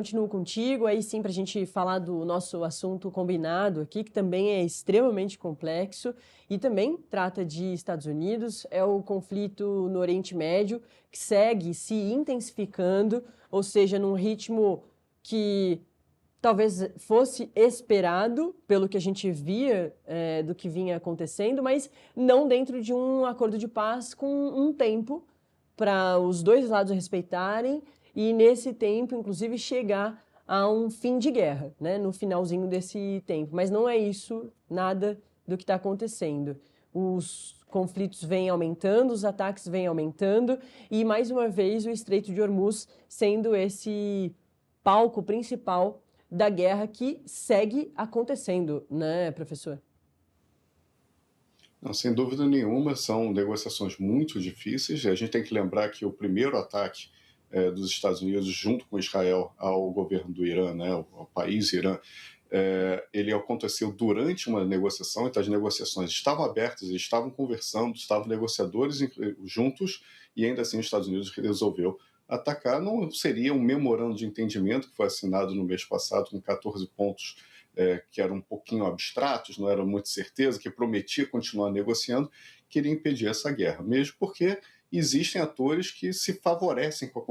Continuo contigo, aí sim, para a gente falar do nosso assunto combinado aqui, que também é extremamente complexo e também trata de Estados Unidos, é o conflito no Oriente Médio, que segue se intensificando, ou seja, num ritmo que talvez fosse esperado pelo que a gente via do que vinha acontecendo, mas não dentro de um acordo de paz com um tempo para os dois lados respeitarem e, nesse tempo, inclusive, chegar a um fim de guerra, né, no finalzinho desse tempo. Mas não é isso, nada do que está acontecendo. Os conflitos vêm aumentando, os ataques vêm aumentando e, mais uma vez, o Estreito de Hormuz sendo esse palco principal da guerra que segue acontecendo, né, professor? Não, sem dúvida nenhuma, são negociações muito difíceis. A gente tem que lembrar que o primeiro ataque dos Estados Unidos, junto com Israel, ao governo do Irã, né, ao país Irã, ele aconteceu durante uma negociação, então as negociações estavam abertas, eles estavam conversando, estavam negociadores juntos, e ainda assim os Estados Unidos resolveu atacar. Não seria um memorando de entendimento que foi assinado no mês passado com 14 pontos que eram um pouquinho abstratos, não eram muito certeza, que prometia continuar negociando, queria impedir essa guerra, mesmo porque existem atores que se favorecem com a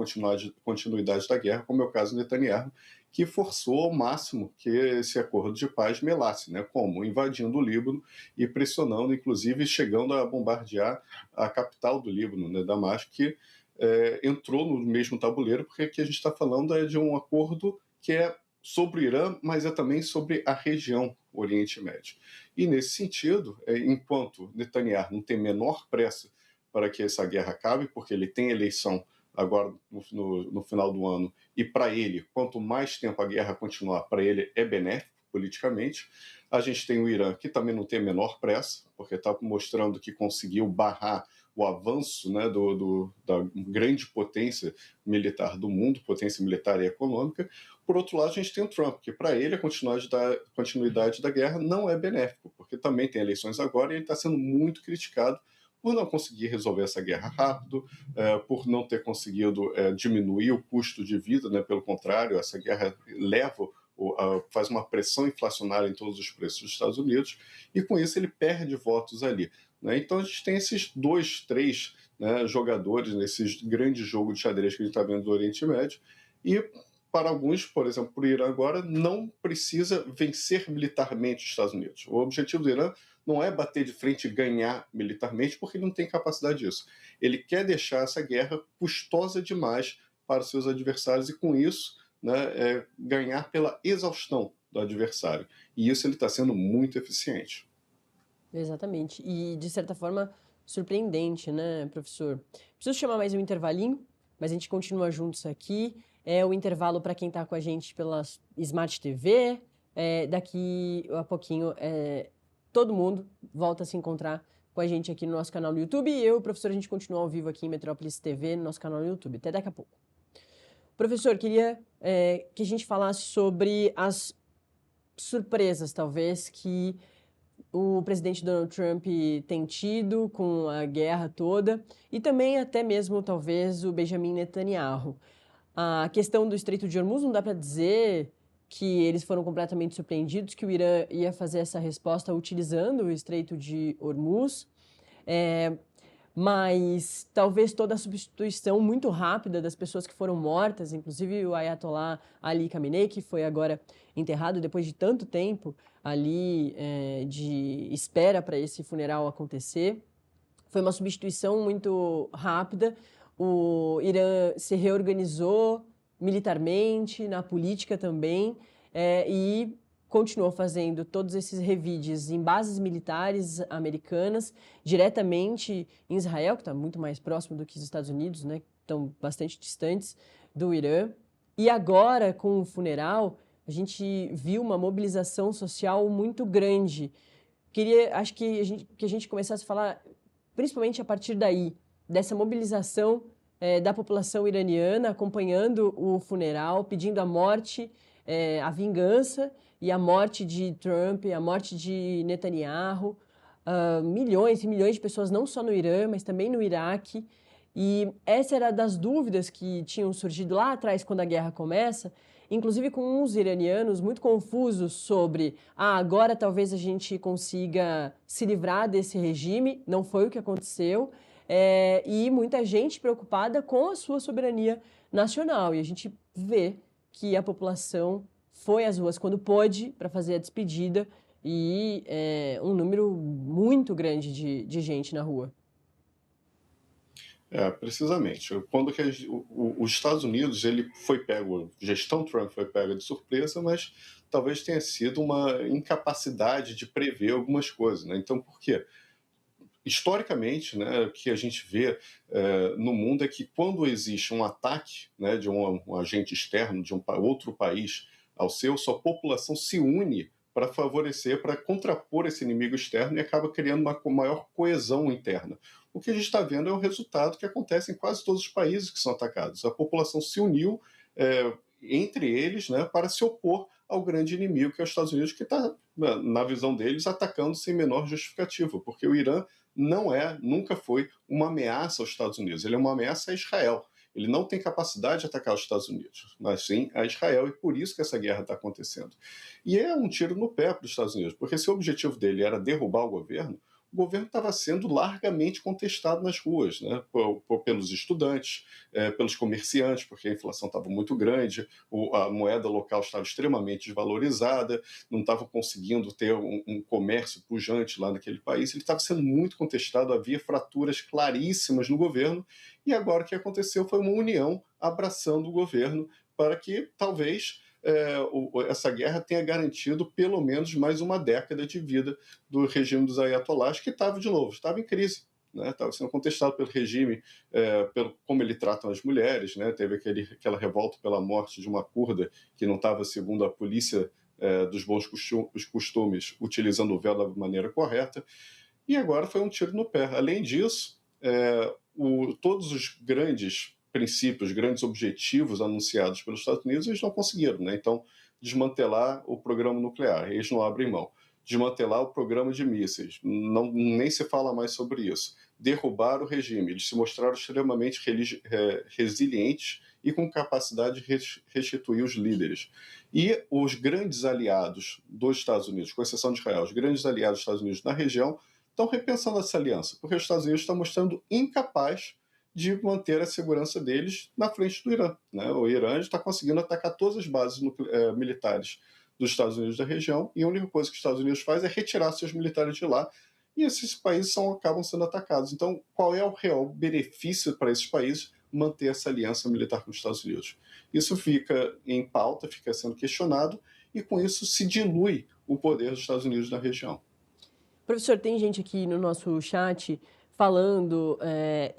continuidade da guerra, como é o caso do Netanyahu, que forçou ao máximo que esse acordo de paz melasse, né? Como? Invadindo o Líbano e pressionando, inclusive chegando a bombardear a capital do Líbano, né, Damasco, que entrou no mesmo tabuleiro, porque aqui a gente está falando de um acordo que é sobre o Irã, mas é também sobre a região Oriente Médio. E nesse sentido, enquanto Netanyahu não tem menor pressa para que essa guerra acabe, porque ele tem eleição agora no final do ano, e para ele, quanto mais tempo a guerra continuar, para ele é benéfico politicamente. A gente tem o Irã, que também não tem a menor pressa, porque está mostrando que conseguiu barrar o avanço, né, da grande potência militar do mundo, potência militar e econômica. Por outro lado, a gente tem o Trump, que para ele a continuidade da guerra não é benéfico, porque também tem eleições agora e ele está sendo muito criticado por não conseguir resolver essa guerra rápido, por não ter conseguido diminuir o custo de vida, né? Pelo contrário, essa guerra faz uma pressão inflacionária em todos os preços dos Estados Unidos, e com isso ele perde votos ali. Né? Então a gente tem esses dois, três, né, jogadores nesse grande jogo de xadrez que a gente está vendo do Oriente Médio, e para alguns, por exemplo, para o Irã agora, não precisa vencer militarmente os Estados Unidos. O objetivo do Irã não é bater de frente e ganhar militarmente, porque ele não tem capacidade disso. Ele quer deixar essa guerra custosa demais para os seus adversários e, com isso, né, ganhar pela exaustão do adversário. E isso ele está sendo muito eficiente. Exatamente. E, de certa forma, surpreendente, né, professor? Preciso chamar mais um intervalinho, mas a gente continua juntos aqui. É o intervalo para quem está com a gente pela Smart TV. Daqui a pouquinho, todo mundo volta a se encontrar com a gente aqui no nosso canal no YouTube. E eu, professor, a gente continua ao vivo aqui em Metrópolis TV, no nosso canal no YouTube. Até daqui a pouco. Professor, queria que a gente falasse sobre as surpresas, talvez, que o presidente Donald Trump tem tido com a guerra toda e também até mesmo, talvez, o Benjamin Netanyahu. A questão do Estreito de Hormuz não dá para dizer que eles foram completamente surpreendidos, que o Irã ia fazer essa resposta utilizando o Estreito de Hormuz. Mas talvez toda a substituição muito rápida das pessoas que foram mortas, inclusive o Ayatollah Ali Khamenei, que foi agora enterrado depois de tanto tempo ali de espera para esse funeral acontecer, foi uma substituição muito rápida. O Irã se reorganizou militarmente, na política também, e continuou fazendo todos esses revides em bases militares americanas, diretamente em Israel, que está muito mais próximo do que os Estados Unidos, né, que estão bastante distantes do Irã. E agora, com o funeral, a gente viu uma mobilização social muito grande. Acho que a gente começasse a falar, principalmente a partir daí, dessa mobilização da população iraniana acompanhando o funeral, pedindo a morte, a vingança e a morte de Trump, a morte de Netanyahu. Milhões e milhões de pessoas, não só no Irã, mas também no Iraque. E essa era das dúvidas que tinham surgido lá atrás, quando a guerra começa, inclusive com uns iranianos muito confusos sobre, agora talvez a gente consiga se livrar desse regime, não foi o que aconteceu, e muita gente preocupada com a sua soberania nacional. E a gente vê que a população foi às ruas quando pôde para fazer a despedida e um número muito grande de gente na rua. Precisamente. Quando que os Estados Unidos ele foi pego, a gestão Trump foi pega de surpresa, mas talvez tenha sido uma incapacidade de prever algumas coisas, né? Então, por quê? Historicamente, né, o que a gente vê no mundo é que quando existe um ataque, né, de um agente externo de outro país ao seu, sua população se une para favorecer, para contrapor esse inimigo externo e acaba criando uma maior coesão interna. O que a gente está vendo é o resultado que acontece em quase todos os países que são atacados. A população se uniu entre eles, né, para se opor ao grande inimigo, que é os Estados Unidos, que está, na visão deles, atacando sem menor justificativa, porque o Irã nunca foi uma ameaça aos Estados Unidos, ele é uma ameaça a Israel. Ele não tem capacidade de atacar os Estados Unidos, mas sim a Israel, e por isso que essa guerra está acontecendo. E é um tiro no pé para os Estados Unidos, porque se o objetivo dele era derrubar o governo estava sendo largamente contestado nas ruas, né? Pelos estudantes, pelos comerciantes, porque a inflação estava muito grande, a moeda local estava extremamente desvalorizada, não estava conseguindo ter um comércio pujante lá naquele país, ele estava sendo muito contestado, havia fraturas claríssimas no governo, e agora o que aconteceu foi uma união abraçando o governo para que talvez essa guerra tenha garantido pelo menos mais uma década de vida do regime dos ayatollahs, que estava em crise. Estava sendo contestado pelo regime, pelo como ele trata as mulheres, né? Teve aquela revolta pela morte de uma curda que não estava, segundo a polícia dos bons costumes, utilizando o véu da maneira correta, e agora foi um tiro no pé. Além disso, todos os grandes princípios, grandes objetivos anunciados pelos Estados Unidos, eles não conseguiram, né? Então, desmantelar o programa nuclear, eles não abrem mão. Desmantelar o programa de mísseis, nem se fala mais sobre isso. Derrubar o regime, eles se mostraram extremamente resilientes e com capacidade de restituir os líderes. E os grandes aliados dos Estados Unidos, com exceção de Israel, os grandes aliados dos Estados Unidos na região, estão repensando essa aliança, porque os Estados Unidos estão mostrando incapaz de manter a segurança deles na frente do Irã, né? O Irã está conseguindo atacar todas as bases militares dos Estados Unidos da região, e a única coisa que os Estados Unidos faz é retirar seus militares de lá, e esses países acabam sendo atacados. Então, qual é o real benefício para esses países manter essa aliança militar com os Estados Unidos? Isso fica em pauta, fica sendo questionado, e com isso se dilui o poder dos Estados Unidos na região. Professor, tem gente aqui no nosso chat falando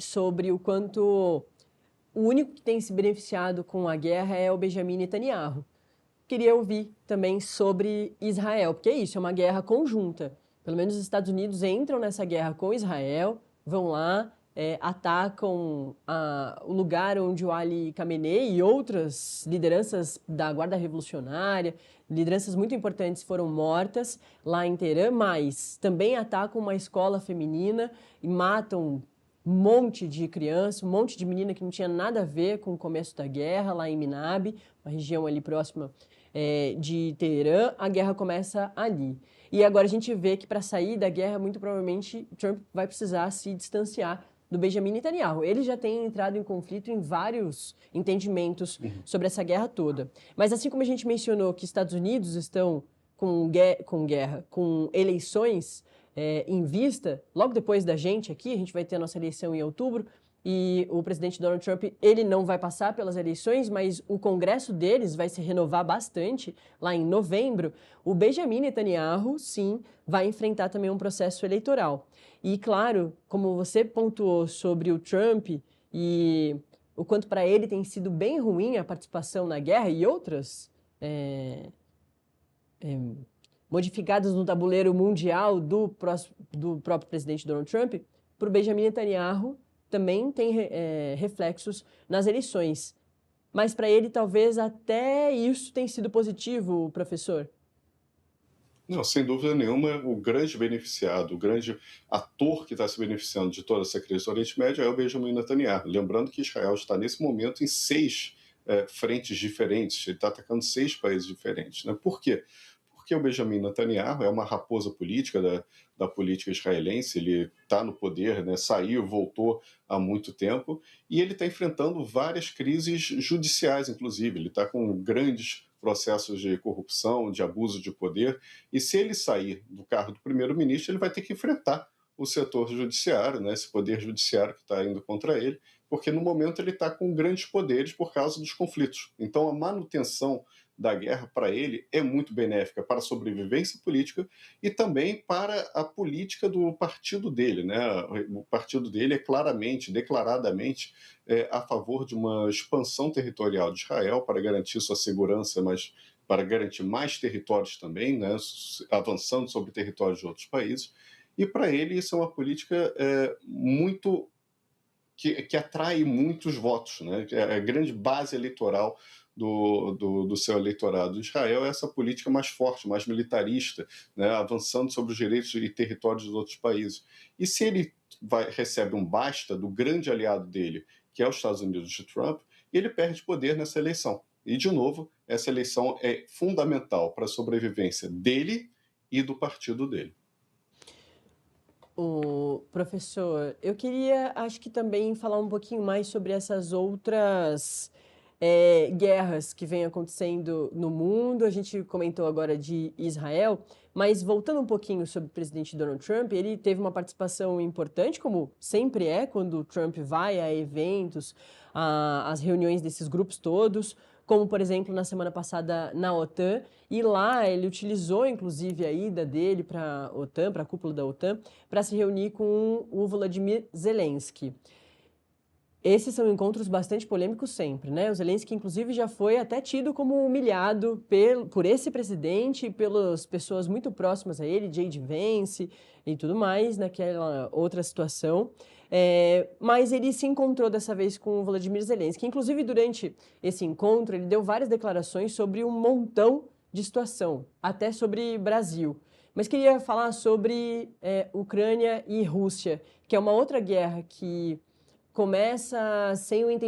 sobre o quanto o único que tem se beneficiado com a guerra é o Benjamin Netanyahu. Queria ouvir também sobre Israel, porque é isso, é uma guerra conjunta. Pelo menos os Estados Unidos entram nessa guerra com Israel, vão lá, atacam o lugar onde o Ali Khamenei e outras lideranças da Guarda Revolucionária, lideranças muito importantes foram mortas lá em Teherã, mas também atacam uma escola feminina e matam um monte de criança, um monte de menina que não tinha nada a ver com o começo da guerra, lá em Minab, uma região ali próxima de Teherã. A guerra começa ali. E agora a gente vê que para sair da guerra, muito provavelmente, Trump vai precisar se distanciar do Benjamin Netanyahu. Ele já tem entrado em conflito em vários entendimentos sobre essa guerra toda. Mas assim como a gente mencionou que Estados Unidos estão com eleições em vista, logo depois da gente aqui, a gente vai ter a nossa eleição em outubro, e o presidente Donald Trump, ele não vai passar pelas eleições, mas o Congresso deles vai se renovar bastante lá em novembro. O Benjamin Netanyahu, sim, vai enfrentar também um processo eleitoral. E, claro, como você pontuou sobre o Trump e o quanto para ele tem sido bem ruim a participação na guerra e outras modificadas no tabuleiro mundial do próprio presidente Donald Trump, para o Benjamin Netanyahu também tem reflexos nas eleições. Mas para ele, talvez até isso tenha sido positivo, professor? Não, sem dúvida nenhuma, o grande beneficiado, o grande ator que está se beneficiando de toda essa crise do Oriente Médio é o Benjamin Netanyahu. Lembrando que Israel está, nesse momento, em 6 frentes diferentes, ele está atacando 6 países diferentes. Né? Por quê? Porque o Benjamin Netanyahu é uma raposa política da política israelense, ele está no poder, né, saiu, voltou há muito tempo, e ele está enfrentando várias crises judiciais, inclusive. Ele está com grandes processos de corrupção, de abuso de poder, e se ele sair do cargo do primeiro-ministro, ele vai ter que enfrentar o setor judiciário, né, esse poder judiciário que está indo contra ele, porque no momento ele está com grandes poderes por causa dos conflitos. Então a manutenção da guerra para ele é muito benéfica para a sobrevivência política e também para a política do partido dele. Né? O partido dele é claramente, declaradamente, a favor de uma expansão territorial de Israel para garantir sua segurança, mas para garantir mais territórios também, né? Avançando sobre territórios de outros países. E para ele isso é uma política muito que atrai muitos votos, né? A grande base eleitoral do seu eleitorado. Israel é essa política mais forte, mais militarista, né? Avançando sobre os direitos e territórios dos outros países. E se ele recebe um basta do grande aliado dele, que é os Estados Unidos de Trump, ele perde poder nessa eleição. E, de novo, essa eleição é fundamental para a sobrevivência dele e do partido dele. O professor, eu queria, acho que também falar um pouquinho mais sobre essas outras guerras que vêm acontecendo no mundo. A gente comentou agora de Israel, mas voltando um pouquinho sobre o presidente Donald Trump, ele teve uma participação importante, como sempre é, quando o Trump vai a eventos, às reuniões desses grupos todos, como, por exemplo, na semana passada na OTAN, e lá ele utilizou, inclusive, a ida dele para a OTAN, para a cúpula da OTAN, para se reunir com o Volodymyr Zelensky. Esses são encontros bastante polêmicos sempre, né? O Zelensky, inclusive, já foi até tido como humilhado por esse presidente e pelas pessoas muito próximas a ele, J.D. Vance e tudo mais, naquela outra situação. Mas ele se encontrou dessa vez com o Volodymyr Zelensky. Inclusive, durante esse encontro, ele deu várias declarações sobre um montão de situação, até sobre Brasil. Mas queria falar sobre Ucrânia e Rússia, que é uma outra guerra que começa sem o entendimento